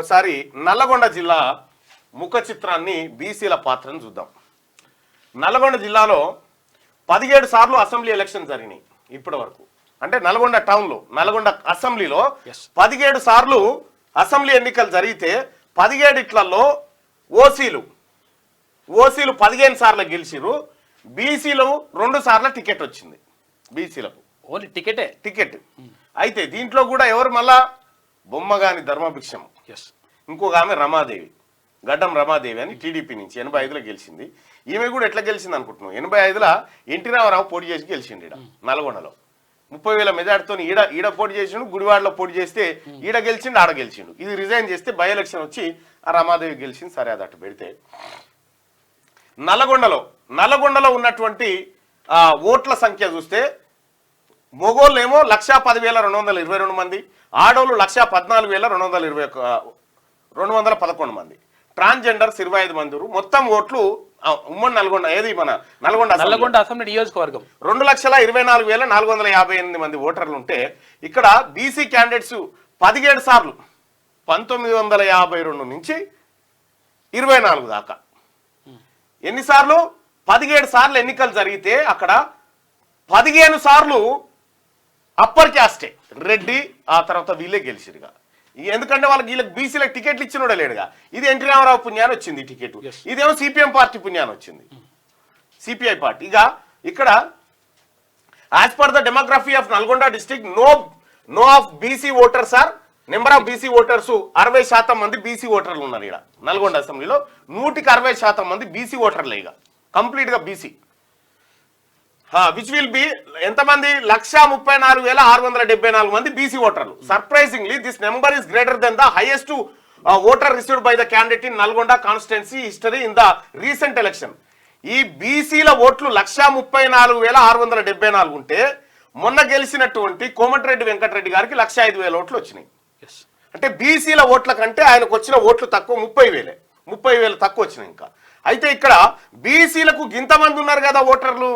ఒకసారి నల్లగొండ జిల్లా ముఖ చిత్రాన్ని బీసీల పాత్రను చూద్దాం. నల్లగొండ జిల్లాలో 17 సార్లు అసెంబ్లీ ఎలక్షన్ జరిగినాయి ఇప్పటి వరకు. అంటే నల్గొండ టౌన్లో, నల్గొండ అసెంబ్లీలో 17 సార్లు అసెంబ్లీ ఎన్నికలు జరిగితే 17 ఓసీలు 15 సార్లు గెలిచిరు. బీసీలు 2 సార్ల టికెట్ వచ్చింది. బీసీలకు ఓన్లీ టికెట్. అయితే దీంట్లో కూడా ఎవరు మళ్ళా బొమ్మగాని ధర్మభిక్షం, ఇంకొక ఆమె రమాదేవి, గడ్డం రమాదేవి అని టీడీపీ నుంచి 85లో గెలిచింది. ఈమె కూడా ఎట్లా గెలిచింది అనుకుంటున్నాం, 85లో ఎన్టీ రామారావు పోటీ చేసి గెలిచిండు ఈడ నల్గొండలో 30,000 మెజార్టీతో. ఈడ పోటీ చేసిండు, గుడివాడలో పోటీ చేస్తే ఈడ గెలిచిండు, ఆడ గెలిచిండు. ఇది రిజైన్ చేస్తే బై ఎలక్షన్ వచ్చి ఆ రమాదేవి గెలిచింది. సరే అది అటు పెడితే, నల్లగొండలో ఉన్నటువంటి ఓట్ల సంఖ్య చూస్తే మొగోళ్ళు ఏమో 1,10,222 మంది, ఆడోళ్ళు 1,14,211 మంది, ట్రాన్స్జెండర్స్ 25 మంది. మొత్తం ఓట్లు ఉమ్మడి నల్గొండ, ఏది మన నల్గొండ అసెంబ్లీ నియోజకవర్గం 2,24,458 మంది ఓటర్లు ఉంటే, ఇక్కడ బీసీ క్యాండిడేట్స్ 17 సార్లు 1952 నుంచి 24 దాకా ఎన్నిసార్లు 17 సార్లు ఎన్నికలు జరిగితే అక్కడ 15 సార్లు అప్పర్ క్యాస్టే రెడ్డి, ఆ తర్వాత వీళ్ళే గెలిచిరుగా. ఎందుకంటే వీళ్ళకి బీసీలకు టికెట్లు ఇచ్చినోడే లేడుగా. ఇది ఎన్టీ రామారావు పుణ్యాన్ని వచ్చింది టికెట్, ఇదేమో సిపిఎం పార్టీ పుణ్యాన్ని వచ్చింది, సిపిఐ పార్టీ. ఇక ఇక్కడ as per the demography of Nalgonda district, no of BC voters are number of BC voters 60% మంది బీసీ ఓటర్లు ఉన్నారు ఇక్కడ నల్గొండ అసెంబ్లీలో. 160% మంది బీసీ ఓటర్లే ఇక కంప్లీట్ గా బీసీ. విచ్ విల్ బి ఎంతమంది 1,34,674 మంది బీసీ ఓటర్లు. Surprisingly this number is greater than the highest voter received by the candidate in Nalgonda constituency history in the recent election. ఈ బీసీల ఓట్లు 1,34,674 ఉంటే, మొన్న గెలిచినటువంటి కోమటిరెడ్డి వెంకటరెడ్డి గారికి 105,000 ఓట్లు వచ్చినాయి. అంటే బీసీల ఓట్ల కంటే ఆయనకు వచ్చిన ఓట్లు తక్కువ, 30,000 తక్కువ వచ్చినాయి. ఇంకా అయితే ఇక్కడ బీసీలకు గింతమంది ఉన్నారు కదా ఓటర్లు,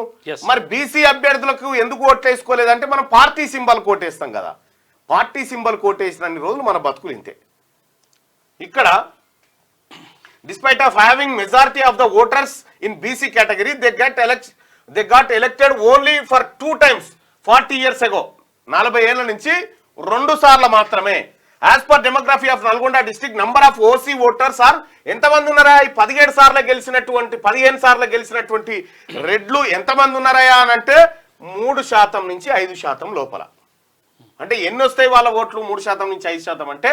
మరి బీసీ అభ్యర్థులకు ఎందుకు ఓట్లు వేసుకోలేదంటే, మనం పార్టీ సింబల్ కోటేస్తాం కదా. పార్టీ సింబల్ కోటేసినన్ని రోజులు మన బతుకులు ఇంతే. ఇక్కడ despite of having majority of the voters in BC category, they got elected only for 2 times 40 years ago. 40 ఏళ్ల నుంచి 2 సార్లు మాత్రమే. As per demography of Nalgonda district, number of OC voters are ఎంతమంది ఉన్నారా? 15 సార్లు గెలిచినటువంటి రెడ్లు ఎంతమంది ఉన్నారా అని అంటే 3% నుంచి 5% లోపల. అంటే ఎన్ని వస్తాయి వాళ్ళ ఓట్లు? 3% నుంచి 5% అంటే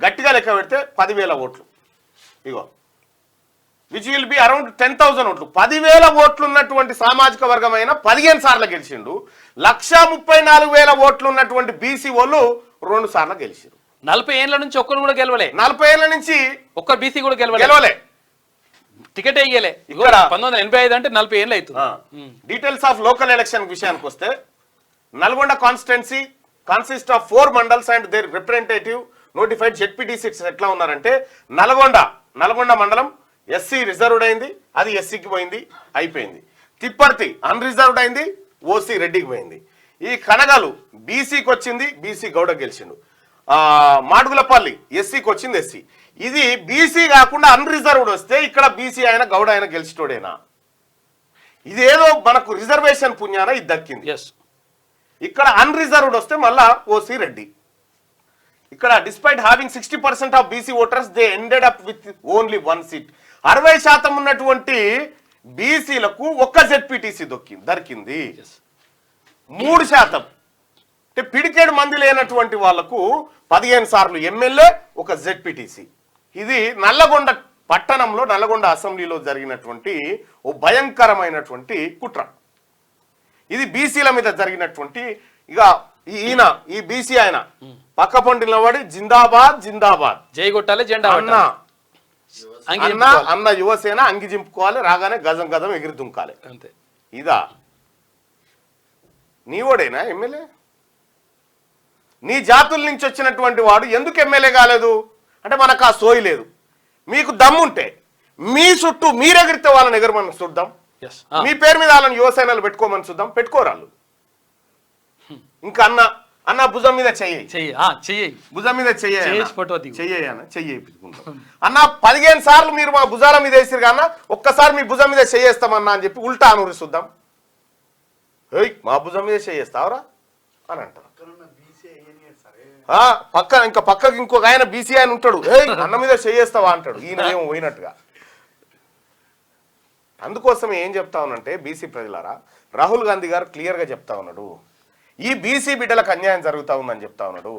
గట్టిగా లెక్క పెడితే 10,000 ఓట్లు. ఇగో విచ్ విల్ బి అరౌండ్ 10,000 ఓట్లు. 10,000 ఓట్లు ఉన్నటువంటి సామాజిక వర్గమైన 15 సార్లు గెలిచిండు. 1,34,000 ఓట్లు ఉన్నటువంటి బీసీ వాళ్ళు 2 సార్లు గెలిచారు. 40 ఏళ్ల నుంచి ఒక్కరు కూడా గెలవలే. 40 ఏళ్ల నుంచి ఒక్క బీసీ కూడా గెలవలే, టికెట్ వేయలే. ఇక్కడ 1985 అంటే 40 ఏళ్ళు అవుతుంది. డీటెయిల్స్ ఆఫ్ లోకల్ ఎలక్షన్ విషయానికి వస్తే, Nalgonda constituency consist of 4 mandals and their representative notified ZPTCs ఎట్లా ఉన్నారంటే, నల్గొండ మండలం ఎస్సీ రిజర్వ్డ్ అయింది, అది ఎస్సీకి పోయింది, అయిపోయింది. తిప్పర్తి అన్రిజర్వ్డ్ అయింది, ఓసీ రెడ్డికి పోయింది. ఈ కనగాలు బీసీకి వచ్చింది, బీసీ గౌడ గెలిచిండు. మాడుగులపల్లి ఎస్సీకి వచ్చింది, ఎస్సీ. ఇది బీసీ కాకుండా అన్రిజర్వ్డ్ వస్తే ఇక్కడ బీసీ అయినా గౌడ అయినా గెలిచిటోడేనా? ఇదేదో మనకు రిజర్వేషన్ పుణ్యాన ఇది దక్కింది. ఇక్కడ అన్రిజర్వ్డ్ వస్తే మళ్ళా ఓసీ రెడ్డి. ఇక్కడ despite having 60% of BC voters, they ended up with only 1 seat. 60% ఉన్నటువంటి బీసీలకు ఒక్క జెడ్పీటీసీ దొరికింది. 3% అంటే పిడికేడు మంది లేనటువంటి వాళ్లకు 15 సార్లు ఎమ్మెల్యే, ఒక జెడ్పీటీసీ. ఇది నల్లగొండ పట్టణంలో, నల్లగొండ అసెంబ్లీలో జరిగినటువంటి ఓ భయంకరమైనటువంటి కుట్ర. ఇది బీసీల మీద జరిగినటువంటి. ఇక ఈ బీసీ ఆయన పక్క పండిన వాడి జిందాబాద్ జై కొట్టాలి, జెండా అన్న యువసేన అంగి జింపుకోవాలి, రాగానే గజం ఎగిరి దుంకాలి అంతే. ఇదా నీవోడేనా ఎమ్మెల్యే? నీ జాతుల నుంచి వచ్చినటువంటి వాడు ఎందుకు ఎమ్మెల్యే కాలేదు అంటే, మనకు ఆ సోయి లేదు. మీకు దమ్ముంటే మీ చుట్టూ మీరెగిరితే వాళ్ళని ఎగరమని చూద్దాం, మీ పేరు మీద వాళ్ళని యువసేనలు పెట్టుకోమని చూద్దాం. పెట్టుకోరాళ్ళు. ఇంకా అన్న భుజం మీద చెయ్యి, చెయ్యి భుజం మీద చేసి ఫోటో దిగు. చెయ్యేపించుకుంటాం అన్న. 15 సార్లు మీరు మా భుజాల మీద వేసిరు కన్నా ఒక్కసారి మీ భుజం మీద చెయ్యేస్తామన్నా అని చెప్పి ఉల్టా అనురి చూద్దాం. ఏయ్ మా భుజం మీద చెయ్యేస్తావరా అని అంటారు. పక్కకి ఇంకొక ఆయన బీసీ ఆయన ఉంటాడు, ఏయ్ అన్న మీద చెయ్యేస్తావా అంటాడు. ఈయన ఏమో పోయినట్టుగా. అందుకోసం ఏం చెప్తా ఉన్నానంటే బీసీ ప్రజలారా, రాహుల్ గాంధీ గారు క్లియర్గా చెప్తా ఉన్నాడు, ఈ బీసీ బిడ్డలకు అన్యాయం జరుగుతూ ఉందని చెప్తా ఉన్నాడు.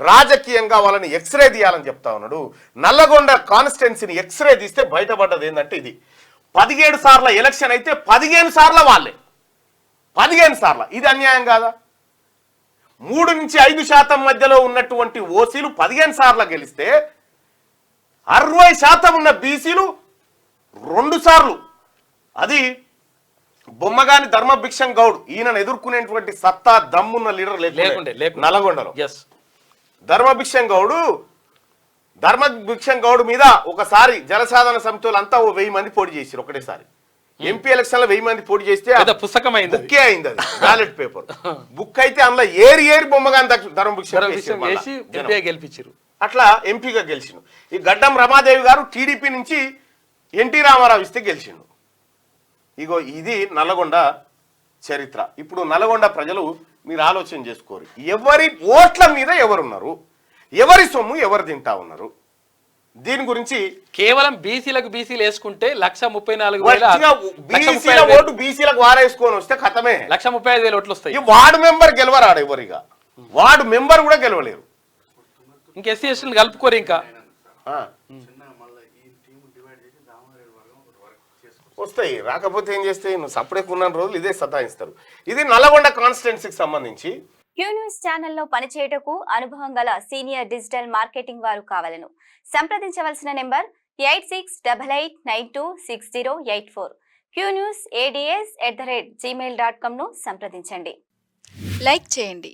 రాజకీయంగా వాళ్ళని ఎక్స్రే తీయాలని చెప్తా ఉన్నాడు. నల్లగొండ కాన్స్టిట్యున్సీని ఎక్స్రే తీస్తే బయటపడ్డది ఏంటంటే ఇది 17 సార్ల ఎలక్షన్ అయితే 15 సార్ల వాళ్ళే, 15 సార్ల. ఇది అన్యాయం కాదా? 3 నుంచి 5% మధ్యలో ఉన్నటువంటి ఓసీలు 15 సార్లు గెలిస్తే 60% ఉన్న బీసీలు 2 సార్లు. అది బొమ్మగాని ధర్మభిక్షం గౌడ్ ఈయనను ఎదుర్కొనేటువంటి సత్తా దమ్మున్న లీడర్ లేకుండే నల్గొండలో. ధర్మభిక్షం గౌడ్ మీద ఒకసారి జలసాధన సమితులు అంతా 1000 మంది పోటీ చేశారు ఒకటేసారి. ఎంపీ ఎలక్షన్ లో 1000 మంది పోటీ చేస్తే పుస్తకం బుక్కే అయింది, అది బ్యాలెట్ పేపర్ బుక్ అయితే అందులో ఏరి బొమ్మగాని ధర్మభిక్షం గెలిపించారు. అట్లా ఎంపీగా గెలిచిండు. ఈ గడ్డం రమాదేవి గారు టీడీపీ నుంచి ఎన్టీ రామారావు ఇస్తే గెలిచిండు. ఇగో ఇది నల్లగొండ చరిత్ర. ఇప్పుడు నల్లగొండ ప్రజలు మీరు ఆలోచన చేసుకోరు, ఎవరి ఓట్ల మీద ఎవరున్నారు, ఎవరి సొమ్ము ఎవరు తింటా ఉన్నారు. దీని గురించి కేవలం బీసీలకు బీసీలు వేసుకుంటే 134,000 ఓటు బీసీలకు వారేసుకొని వస్తే ఖతమే, 135,000 ఓట్లు వస్తాయి. వార్డు మెంబర్ గెలవరాడు ఎవరిగా, వార్డు మెంబర్ కూడా గెలవలేరు. ఇంకా ఎస్సీ ఎస్టీలు కలుపుకోరు. ఇంకా వస్తాయి, రాకపోతే ఏం చేస్తే నువ్వు సపరేట్ ఉన్న రోజులు ఇదే సతాయిస్తారు. ఇది నల్లగొండ కాన్స్టిట్యున్సీకి సంబంధించి. క్యూ న్యూస్ ఛానల్లో పనిచేయటకు అనుభవం గల సీనియర్ డిజిటల్ మార్కెటింగ్ వారు కావాలను సంప్రదించవలసిన నెంబర్ 8688926084. qnewsads@gmail.com ను సంప్రదించండి. లైక్ చేయండి.